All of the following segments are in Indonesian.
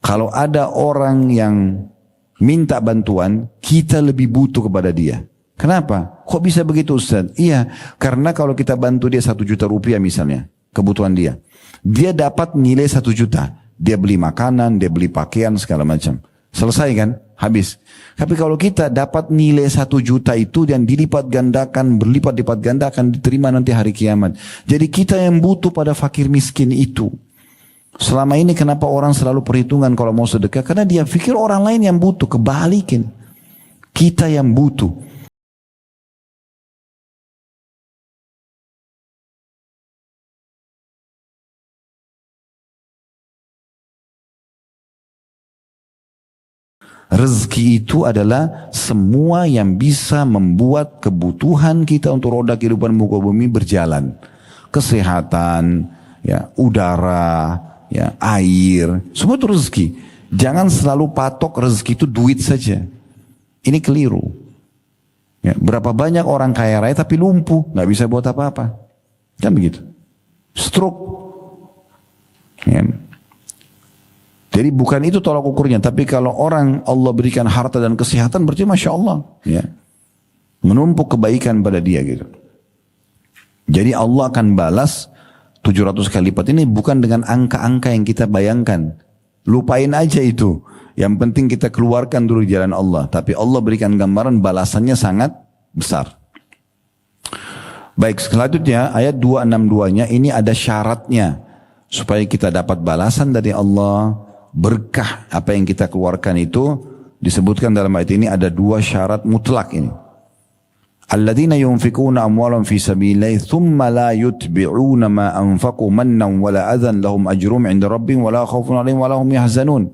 Kalau ada orang yang minta bantuan, kita lebih butuh kepada dia. Kenapa? Kok bisa begitu Ustaz? Iya, karena kalau kita bantu dia 1 juta rupiah misalnya, kebutuhan dia. Dia dapat nilai 1 juta. Dia beli makanan, dia beli pakaian, segala macam. Selesai kan? Habis. Tapi kalau kita dapat nilai 1 juta itu dan dilipat gandakan, berlipat-lipat ganda akan diterima nanti hari kiamat. Jadi kita yang butuh pada fakir miskin itu. Selama ini kenapa orang selalu perhitungan kalau mau sedekah? Karena dia pikir orang lain yang butuh. Kebalikin. Kita yang butuh. Rezeki itu adalah semua yang bisa membuat kebutuhan kita untuk roda kehidupan muka bumi berjalan. Kesehatan, ya, udara, ya, air, semua itu rezeki. Jangan selalu patok rezeki itu duit saja. Ini keliru. Ya, berapa banyak orang kaya raya tapi lumpuh, nggak bisa buat apa-apa. Kan begitu. Stroke. Ya. Jadi bukan itu tolak ukurnya, tapi kalau orang Allah berikan harta dan kesehatan berarti Masya Allah. Ya. Menumpuk kebaikan pada dia gitu. Jadi Allah akan balas 700 kali lipat ini bukan dengan angka-angka yang kita bayangkan. Lupain aja itu. Yang penting kita keluarkan dulu di jalan Allah. Tapi Allah berikan gambaran balasannya sangat besar. Baik, selanjutnya ayat 262-nya ini ada syaratnya. Supaya kita dapat balasan dari Allah, berkah apa yang kita keluarkan itu disebutkan dalam ayat ini ada 2 syarat mutlak ini. Alladzina yunfikuna amwalan fi sabilillah thumma la yutbi'una ma anfaqu mannan wala adhan lahum ajrum 'inda rabbihim wala khaufun 'alaihim wala hum yahzanun.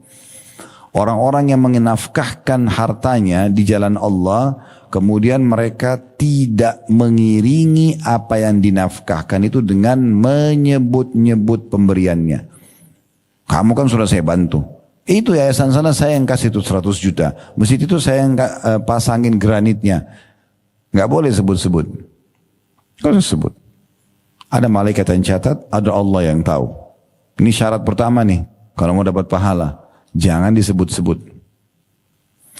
Orang-orang yang menafkahkan hartanya di jalan Allah, kemudian mereka tidak mengiringi apa yang dinafkahkan itu dengan menyebut-nyebut pemberiannya. Kamu kan sudah saya bantu. Itu yayasan sana saya yang kasih itu 100 juta. Masjid itu saya yang pasangin granitnya. Nggak boleh sebut-sebut. Nggak usah sebut. Ada malaikat yang catat, ada Allah yang tahu. Ini syarat pertama nih. Kalau mau dapat pahala, jangan disebut-sebut.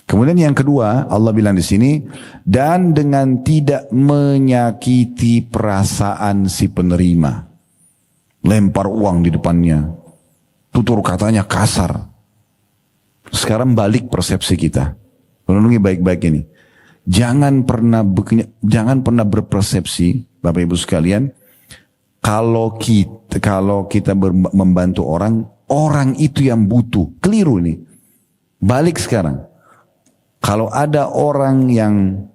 Kemudian yang kedua, Allah bilang di sini, dan dengan tidak menyakiti perasaan si penerima. Lempar uang di depannya. Tutur katanya kasar. Sekarang balik persepsi kita. Renungi baik-baik ini. Jangan pernah berpersepsi, Bapak Ibu sekalian, kalau kita membantu orang itu yang butuh. Keliru nih. Balik sekarang. Kalau ada orang yang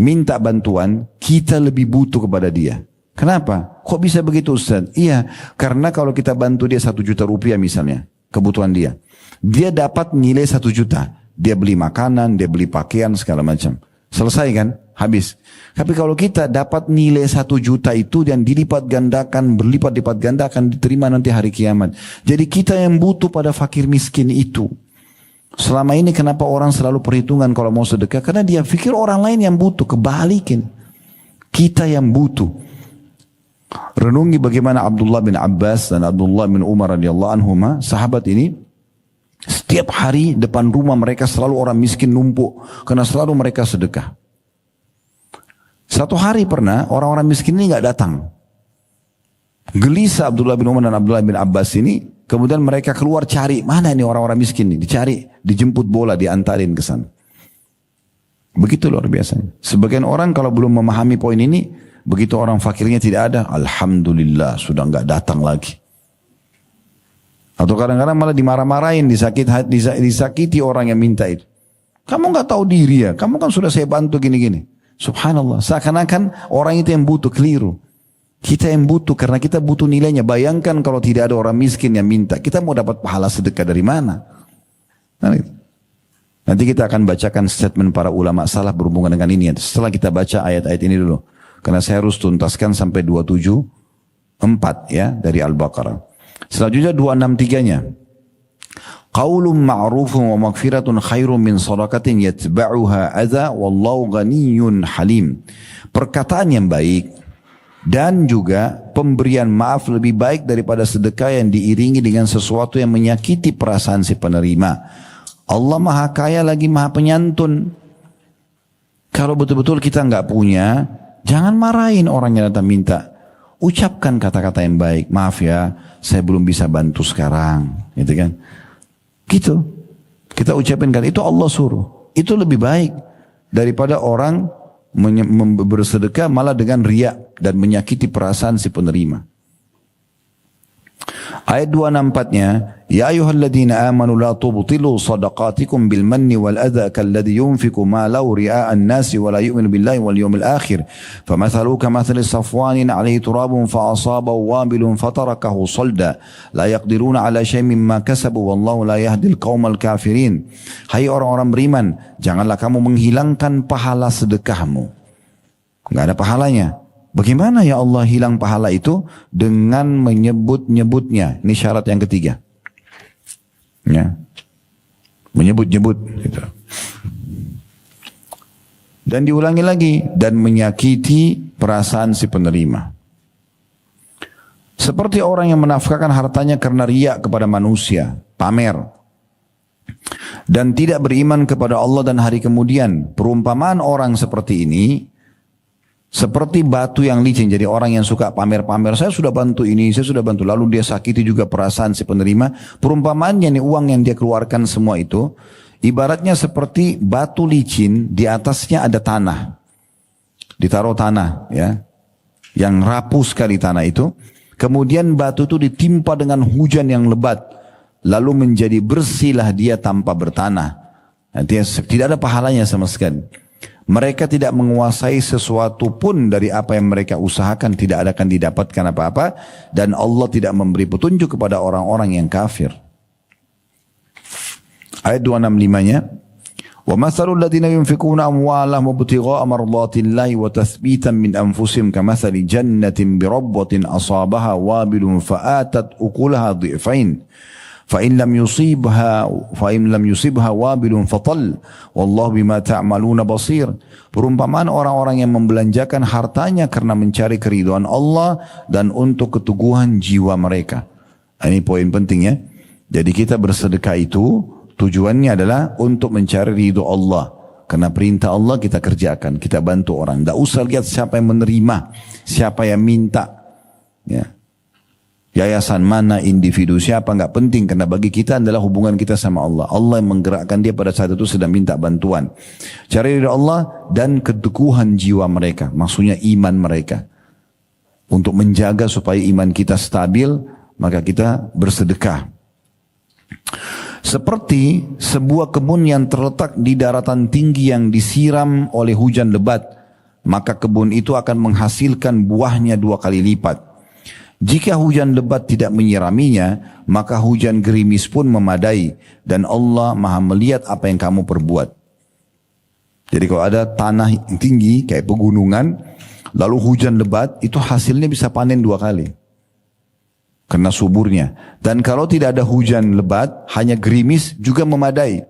minta bantuan, kita lebih butuh kepada dia. Kenapa? Kok bisa begitu Ustaz? Iya, karena kalau kita bantu dia 1 juta rupiah misalnya, kebutuhan dia. Dia dapat nilai 1 juta. Dia beli makanan, dia beli pakaian, segala macam. Selesai kan? Habis. Tapi kalau kita dapat nilai 1 juta itu dan dilipat gandakan, berlipat-lipat ganda akan diterima nanti hari kiamat. Jadi kita yang butuh pada fakir miskin itu. Selama ini kenapa orang selalu perhitungan kalau mau sedekah? Karena dia pikir orang lain yang butuh. Kebalikin. Kita yang butuh. Renungi bagaimana Abdullah bin Abbas dan Abdullah bin Umar radhiyallahu anhuma, sahabat ini setiap hari depan rumah mereka selalu orang miskin numpuk karena selalu mereka sedekah. Satu hari pernah orang-orang miskin ini nggak datang. Gelisah Abdullah bin Umar dan Abdullah bin Abbas ini, kemudian mereka keluar cari mana ini orang-orang miskin ini, dicari, dijemput bola, diantarin ke sana. Begitu luar biasanya. Sebagian orang kalau belum memahami poin ini, begitu orang fakirnya tidak ada, alhamdulillah sudah nggak datang lagi. Atau kadang-kadang malah dimarah-marahin, disakiti orang yang minta itu. Kamu nggak tahu diri ya, kamu kan sudah saya bantu gini-gini. Subhanallah, seakan-akan orang itu yang butuh, keliru. Kita yang butuh karena kita butuh nilainya. Bayangkan kalau tidak ada orang miskin yang minta, kita mau dapat pahala sedekah dari mana? Nanti kita akan bacakan statement para ulama salaf berhubungan dengan ini. Setelah kita baca ayat-ayat ini dulu. Karena saya harus tuntaskan sampai 274 ya dari Al-Baqarah. Selanjutnya 263-nya. Qaulun ma'rufun wa maghfiratun khairun min sadaqatin yatba'uha adza wallahu ghaniyyun halim. Perkataan yang baik Dan juga pemberian maaf lebih baik daripada sedekah yang diiringi dengan sesuatu yang menyakiti perasaan si penerima. Allah maha kaya lagi maha penyantun. Kalau betul-betul kita nggak punya, jangan marahin orang yang datang minta. Ucapkan kata-kata yang baik. Maaf ya, saya belum bisa bantu sekarang. Gitu kan. Gitu. Kita ucapin kan, itu Allah suruh. Itu lebih baik daripada orang bersedekah malah dengan riak dan menyakiti perasaan si penerima. Ayat 264-nya, Ya ayyuhalladzina amanu la tubtilu sadaqatikum bil manni wal adha kalladhi yunfiqu ma law ria'an nasi wa la yu'minu billahi wal yawmil akhir famathaluhu kamathali safwanin 'alayhi turabun fa asabahu wabilun fatarakahu salda la yaqdiruna 'ala syai'in mimma kasabu wallahu la yahdil qaumal kafirin. Hai orang-orang beriman, janganlah kamu menghilangkan pahala sedekahmu. Enggak ada pahalanya. Bagaimana ya Allah hilang pahala itu? Dengan menyebut-nyebutnya. Ini syarat yang ketiga. Ya. Menyebut-nyebut. Gitu. Dan diulangi lagi. Dan menyakiti perasaan si penerima. Seperti orang yang menafkahkan hartanya karena riak kepada manusia. Pamer. Dan tidak beriman kepada Allah dan hari kemudian. Perumpamaan orang seperti ini seperti batu yang licin. Jadi orang yang suka pamer-pamer, saya sudah bantu ini, saya sudah bantu. Lalu dia sakiti juga perasaan si penerima. Perumpamaannya nih, uang yang dia keluarkan semua itu, ibaratnya seperti batu licin, di atasnya ada tanah. Ditaruh tanah, ya, yang rapuh sekali tanah itu. Kemudian batu itu ditimpa dengan hujan yang lebat. Lalu menjadi bersihlah dia tanpa bertanah. Nanti tidak ada pahalanya sama sekali. Mereka tidak menguasai sesuatu pun dari apa yang mereka usahakan, tidak akan didapatkan apa-apa, dan Allah tidak memberi petunjuk kepada orang-orang yang kafir. Ayat 265-nya, Wa mathalul ladzina yunfikuna amwalahum ibtigha'a mardatillahi wa tathbitan min anfusihim kamathali jannatin birabwatin asabaha wabilun fa'atat ukulaha dhi'fain. فإن لم يصيبها وابل فطل والله بما تعملون بصير. Perumpamaan orang-orang yang membelanjakan hartanya karena mencari keridhaan Allah dan untuk keteguhan jiwa mereka. Ini poin penting ya. Jadi kita bersedekah itu tujuannya adalah untuk mencari ridho Allah. Karena perintah Allah kita kerjakan, kita bantu orang. Tidak usah lihat siapa yang menerima, siapa yang minta. Ya. Yayasan mana, individu siapa, nggak penting. Karena bagi kita adalah hubungan kita sama Allah. Allah yang menggerakkan dia pada saat itu sedang minta bantuan. Cari ridha Allah dan keteguhan jiwa mereka. Maksudnya iman mereka. Untuk menjaga supaya iman kita stabil, maka kita bersedekah. Seperti sebuah kebun yang terletak di daratan tinggi yang disiram oleh hujan lebat. Maka kebun itu akan menghasilkan buahnya 2 kali lipat. Jika hujan lebat tidak menyiraminya, maka hujan gerimis pun memadai. Dan Allah maha melihat apa yang kamu perbuat. Jadi kalau ada tanah yang tinggi, kayak pegunungan, lalu hujan lebat, itu hasilnya bisa panen 2 kali. Karena suburnya. Dan kalau tidak ada hujan lebat, hanya gerimis juga memadai.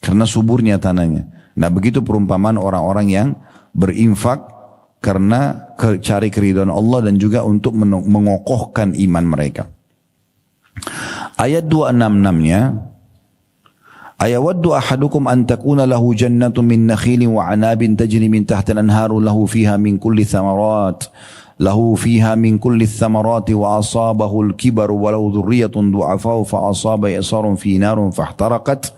Karena suburnya tanahnya. Nah begitu perumpamaan orang-orang yang berinfak karena cari keridhaan Allah dan juga untuk mengokohkan iman mereka. Ayat 266-nya, Ayawaddu ahadukum an takuna lahu jannatun min nakhilin wa anabin tajri min tahtiha al-anharu lahu fiha min kulli thamarati wa asabahu al-kibaru wa lahu dhurriyyatun du'afau fa asaba isarun fi narun fahtaraqat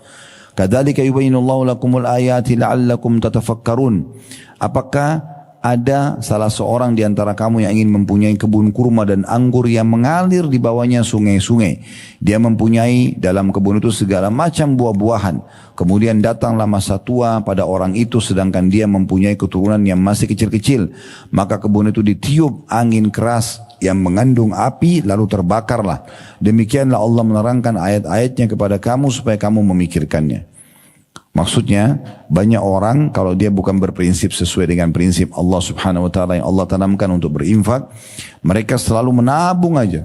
kadzalika yubayyinullahu lakumul ayati la'allakum tatafakkarun. Apakah ada salah seorang di antara kamu yang ingin mempunyai kebun kurma dan anggur yang mengalir di bawahnya sungai-sungai. Dia mempunyai dalam kebun itu segala macam buah-buahan. Kemudian datanglah masa tua pada orang itu sedangkan dia mempunyai keturunan yang masih kecil-kecil. Maka kebun itu ditiup angin keras yang mengandung api lalu terbakarlah. Demikianlah Allah menerangkan ayat-ayatnya kepada kamu supaya kamu memikirkannya. Maksudnya banyak orang kalau dia bukan berprinsip sesuai dengan prinsip Allah subhanahu wa ta'ala yang Allah tanamkan untuk berinfak, mereka selalu menabung aja,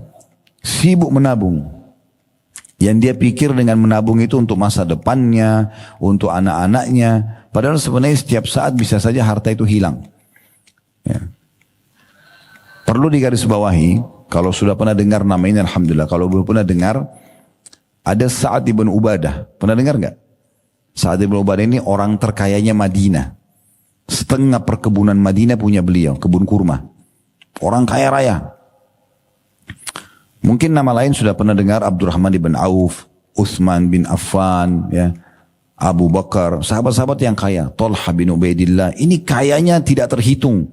sibuk menabung. Yang dia pikir dengan menabung itu untuk masa depannya, untuk anak-anaknya, padahal sebenarnya setiap saat bisa saja harta itu hilang. Ya. Perlu digarisbawahi, kalau sudah pernah dengar nama ini alhamdulillah. Kalau belum pernah dengar, ada Sa'ad ibn Ubadah. Pernah dengar nggak? Sa'ad ibn Ubadah ini orang terkayanya Madinah. Setengah perkebunan Madinah punya beliau, kebun kurma. Orang kaya raya. Mungkin nama lain sudah pernah dengar Abdurrahman ibn Auf, Utsman bin Affan, ya, Abu Bakar, sahabat-sahabat yang kaya, Talha bin Ubaidillah. Ini kayanya tidak terhitung.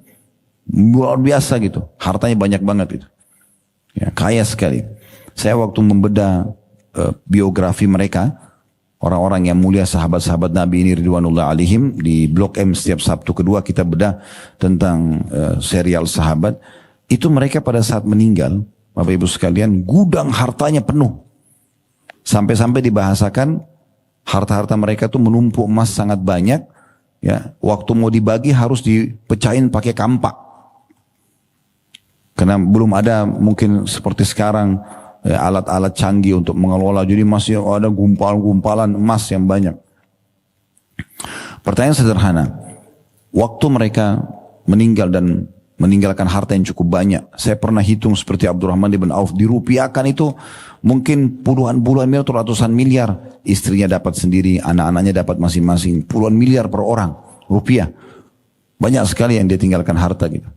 Luar biasa gitu, hartanya banyak banget gitu. Ya, kaya sekali. Saya waktu membedah biografi mereka, orang-orang yang mulia sahabat-sahabat Nabi ini ridwanullah alaihim, di Blok M setiap Sabtu kedua kita bedah tentang serial sahabat. Itu mereka pada saat meninggal, Bapak Ibu sekalian, gudang hartanya penuh. Sampai-sampai dibahasakan harta-harta mereka tuh menumpuk emas sangat banyak. Ya, waktu mau dibagi harus dipecahin pakai kampak. Karena belum ada mungkin seperti sekarang alat-alat canggih untuk mengelola. Jadi masih ada gumpalan-gumpalan emas yang banyak. Pertanyaan sederhana. Waktu mereka meninggal dan meninggalkan harta yang cukup banyak. Saya pernah hitung seperti Abdurrahman bin Auf. Dirupiahkan itu mungkin puluhan miliar atau ratusan miliar. Istrinya dapat sendiri, anak-anaknya dapat masing-masing. Puluhan miliar per orang rupiah. Banyak sekali yang dia tinggalkan harta gitu.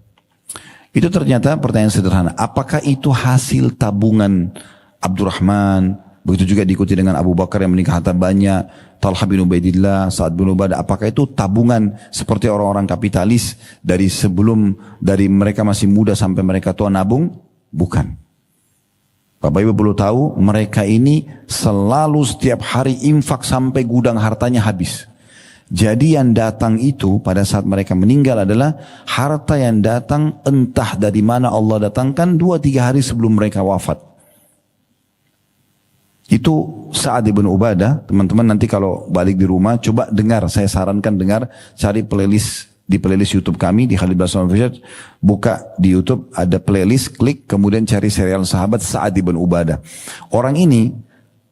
Itu ternyata pertanyaan sederhana. Apakah itu hasil tabungan Abdurrahman? Begitu juga diikuti dengan Abu Bakar yang menikah harta banyak. Talha bin Ubaidillah, Sa'ad bin Ubadah. Apakah itu tabungan seperti orang-orang kapitalis dari mereka masih muda sampai mereka tua nabung? Bukan. Bapak Ibu perlu tahu, mereka ini selalu setiap hari infak sampai gudang hartanya habis. Jadi yang datang itu pada saat mereka meninggal adalah harta yang datang entah dari mana Allah datangkan 2-3 hari sebelum mereka wafat. Itu Sa'ad ibn Ubadah. Teman-teman nanti kalau balik di rumah coba dengar, saya sarankan dengar, cari playlist di playlist YouTube kami di Khalid Basman Official, buka di YouTube ada playlist, klik kemudian cari serial sahabat Sa'ad ibn Ubadah. Orang ini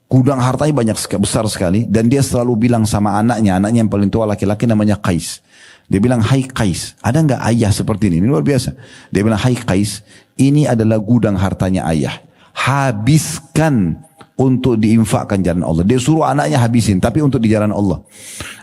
gudang hartanya banyak besar sekali dan dia selalu bilang sama anaknya yang paling tua laki-laki namanya Qais. Dia bilang, "Hai Qais, ada enggak ayah seperti ini?" Ini luar biasa. Dia bilang, "Hai Qais, ini adalah gudang hartanya ayah. Habiskan untuk diinfakkan jalan Allah." Dia suruh anaknya habisin, tapi untuk di jalan Allah.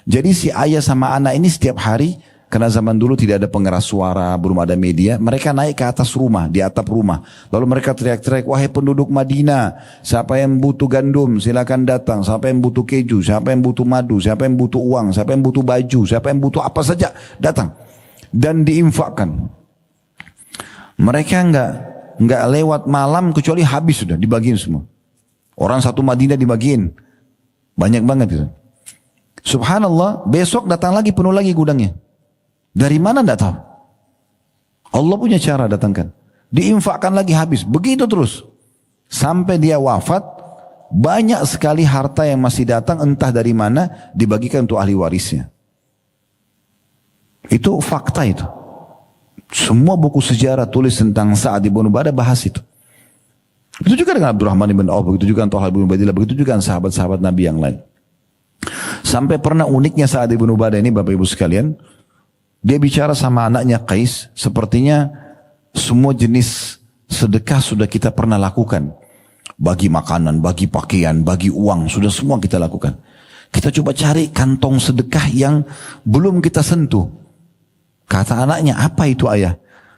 Jadi si ayah sama anak ini setiap hari, karena zaman dulu tidak ada pengeras suara, belum ada media, mereka naik ke atas rumah, di atap rumah. Lalu mereka teriak-teriak, "Wahai penduduk Madinah, siapa yang butuh gandum, silakan datang. Siapa yang butuh keju, siapa yang butuh madu, siapa yang butuh uang, siapa yang butuh baju, siapa yang butuh apa saja, datang." Dan diinfakkan. Mereka enggak lewat malam kecuali habis sudah, dibagiin semua. Orang satu Madinah dibagiin. Banyak banget itu. Subhanallah, besok datang lagi penuh lagi gudangnya. Dari mana tidak tahu. Allah punya cara datangkan. Diinfakkan lagi habis. Begitu terus. Sampai dia wafat, banyak sekali harta yang masih datang entah dari mana dibagikan untuk ahli warisnya. Itu fakta itu. Semua buku sejarah tulis tentang Sa'ad ibn Ubadah bahas itu. Itu juga dengan Abdurrahman ibn Auf, begitu juga dengan Talha bin Ubaidillah, begitu juga dengan sahabat-sahabat Nabi yang lain. Sampai pernah uniknya Sa'ad ibn Ubadah ini Bapak Ibu sekalian, dia bicara sama anaknya Qais, sepertinya semua jenis sedekah sudah kita pernah lakukan. Bagi makanan, bagi pakaian, bagi uang, sudah semua kita lakukan. Kita coba cari kantong sedekah yang belum kita sentuh. Kata anaknya, "Apa itu ayah?"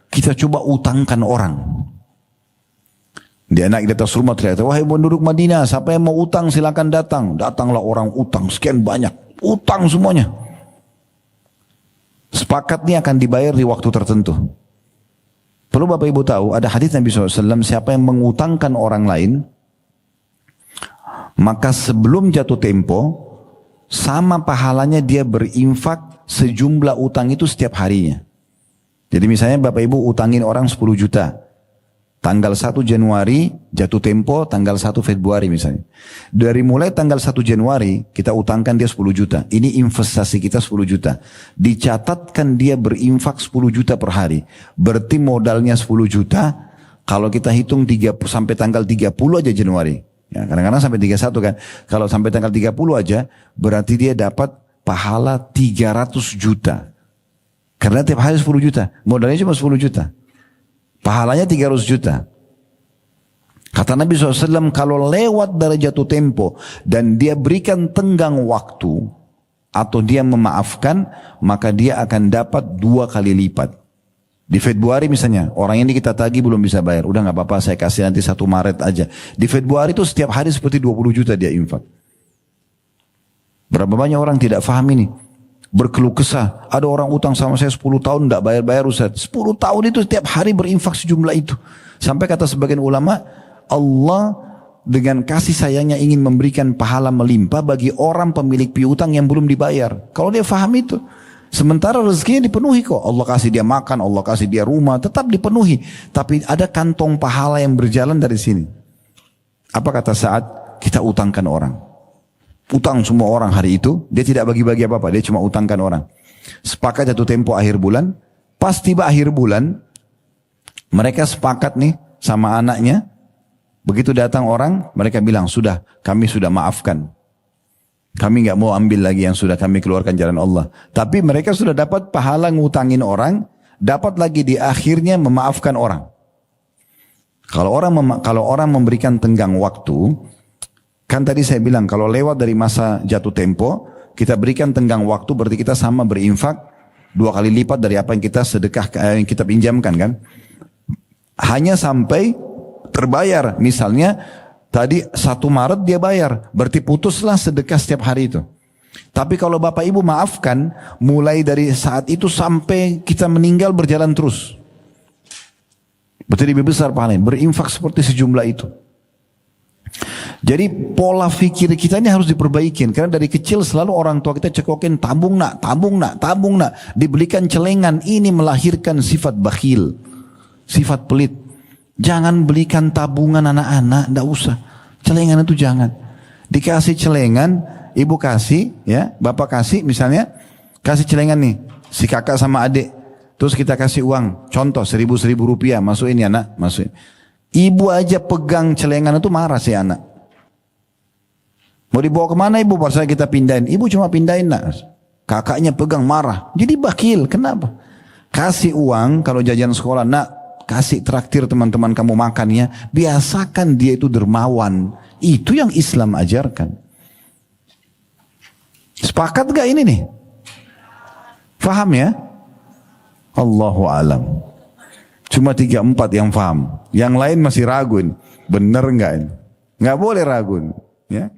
"Kita coba utangkan orang." Dia anak di atas rumah teriak, "Wahai penduduk Madinah, siapa yang mau utang silakan datang." Datanglah orang utang, sekian banyak. Utang semuanya. Sepakat ini akan dibayar di waktu tertentu. Perlu Bapak Ibu tahu, ada hadis Nabi SAW, siapa yang mengutangkan orang lain, maka sebelum jatuh tempo, sama pahalanya dia berinfak sejumlah utang itu setiap harinya. Jadi misalnya Bapak Ibu utangin orang 10 juta. Tanggal 1 Januari jatuh tempo, tanggal 1 Februari misalnya. Dari mulai tanggal 1 Januari kita utangkan dia 10 juta. Ini investasi kita 10 juta. Dicatatkan dia berinfak 10 juta per hari. Berarti modalnya 10 juta. Kalau kita hitung sampai tanggal 30 aja Januari. Ya, kadang-kadang sampai 31 kan. Kalau sampai tanggal 30 aja berarti dia dapat pahala 300 juta. Karena tiap hari 10 juta. Modalnya cuma 10 juta. Pahalanya 300 juta. Kata Nabi SAW, kalau lewat dari jatuh tempo dan dia berikan tenggang waktu atau dia memaafkan, maka dia akan dapat 2 kali lipat. Di Februari misalnya, orang ini kita tagih belum bisa bayar. Udah gak apa-apa, saya kasih nanti 1 Maret aja. Di Februari itu setiap hari seperti 20 juta dia infak. Berapa banyak orang tidak paham ini. Berkeluh kesah. Ada orang utang sama saya 10 tahun tidak bayar-bayar Ustaz. 10 tahun itu setiap hari berinfak sejumlah itu. Sampai kata sebagian ulama, Allah dengan kasih sayangnya ingin memberikan pahala melimpah bagi orang pemilik piutang yang belum dibayar. Kalau dia faham itu. Sementara rezekinya dipenuhi kok. Allah kasih dia makan, Allah kasih dia rumah, tetap dipenuhi. Tapi ada kantong pahala yang berjalan dari sini. Apa kata Sa'ad? Kita utangkan orang. Utang semua orang hari itu. Dia tidak bagi-bagi apa-apa. Dia cuma utangkan orang. Sepakat jatuh tempo akhir bulan. Pas tiba akhir bulan, mereka sepakat nih sama anaknya. Begitu datang orang, mereka bilang, sudah, kami sudah maafkan. Kami nggak mau ambil lagi yang sudah kami keluarkan jalan Allah. Tapi mereka sudah dapat pahala ngutangin orang, dapat lagi di akhirnya memaafkan orang. Kalau orang memberikan tenggang waktu, kan tadi saya bilang, kalau lewat dari masa jatuh tempo, kita berikan tenggang waktu, berarti kita sama berinfak 2 kali lipat dari apa yang kita sedekah, yang kita pinjamkan kan. Hanya sampai terbayar. Misalnya tadi 1 Maret dia bayar, berarti putuslah sedekah setiap hari itu. Tapi kalau Bapak Ibu maafkan, mulai dari saat itu sampai kita meninggal berjalan terus. Berarti lebih besar pahalanya, berinfak seperti sejumlah itu. Jadi pola fikir kita ini harus diperbaikin. Karena dari kecil selalu orang tua kita cekokin, tabung nak, tabung nak, tabung nak. Dibelikan celengan, ini melahirkan sifat bakhil, sifat pelit. Jangan belikan tabungan anak-anak, enggak usah. Celengan itu jangan. Dikasih celengan, ibu kasih, ya, bapak kasih, misalnya kasih celengan nih, si kakak sama adik, terus kita kasih uang, contoh 1.000 rupiah, masukin ya anak, masukin. Ibu aja pegang celengan itu marah si anak. Mau dibawa kemana ibu? Pasal kita pindahin, ibu cuma pindahin nak. Kakaknya pegang marah, jadi bakhil. Kenapa? Kasih uang kalau jajan sekolah, nak. Kasih traktir teman-teman kamu makan ya. Biasakan dia itu dermawan. Itu yang Islam ajarkan. Sepakat gak ini nih? Faham ya? Allahu alam. Cuma 3-4 yang faham. Yang lain masih ragu. Bener gak ini? Gak boleh ragu. Ya.